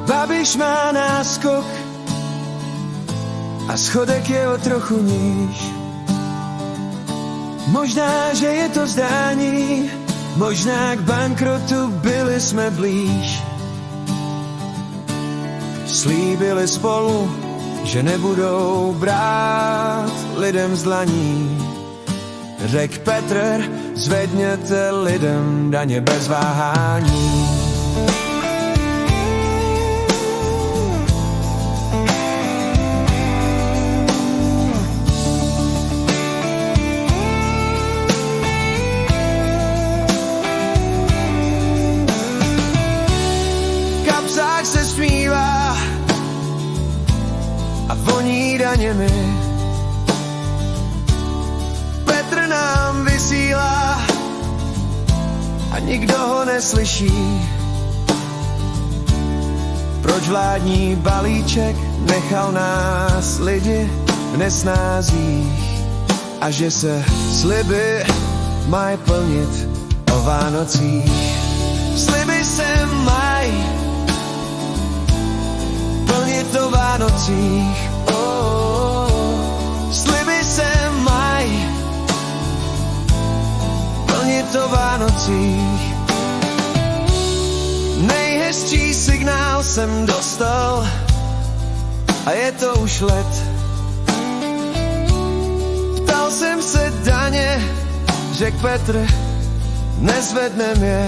Babiš má náskok a schodek je o trochu níž. Možná, že je to zdání, možná k bankrotu byli jsme blíž. Slíbili spolu, že nebudou brát lidem z dlaní. Řek Petr, zvedněte lidem daně bez váhání. V kapsách se smívá a voní daněmi. Petr nám vysílá a nikdo ho neslyší. Proč vládní balíček nechal nás lidi v nesnázích a že se sliby mají plnit o Vánocích. Sliby se mají plnit o Vánocích. Sliby se mají plnit o Vánocích. Nejhezčí signál jsem dostal a je to už let. Ptal jsem se daně, řekl Petr, nezvednem je.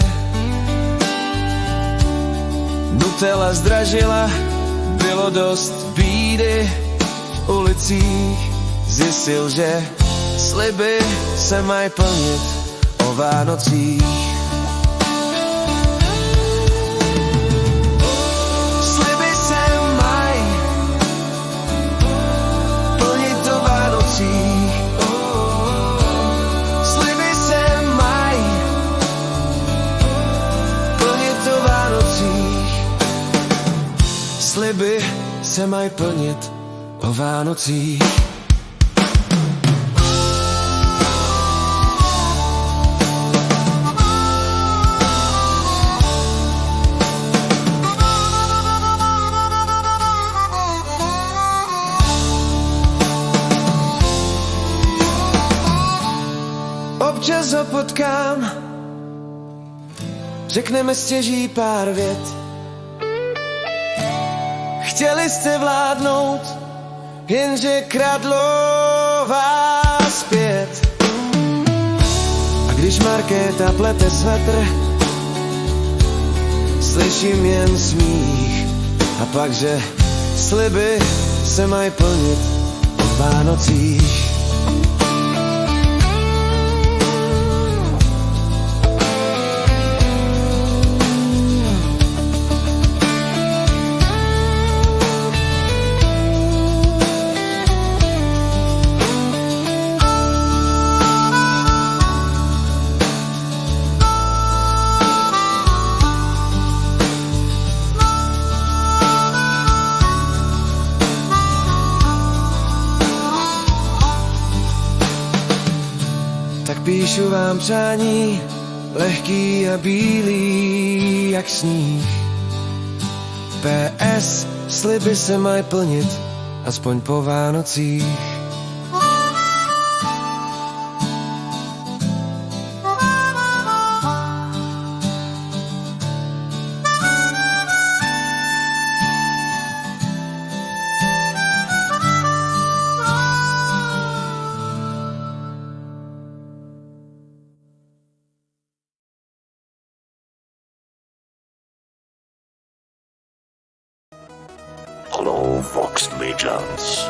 Nutella zdražila, bylo dost bídy v ulicích. Zjistil, že sliby se mají plnit o Vánocích. Sliby se mají plnit o Vánocích. Sliby se mají plnit o Vánocích. Sliby se mají plnit o Vánocích. Občas ho potkám, řekneme stěží pár vět. Chtěli jste vládnout, jenže kradlo vás zpět. A když Markéta plete svetr, slyším jen smích. A pak, že sliby se mají plnit o Vánocích. Tak píšu vám přání, lehký a bílý jak sníh. PS, sliby se mají plnit, aspoň po Vánocích. Hello, Vox Majans.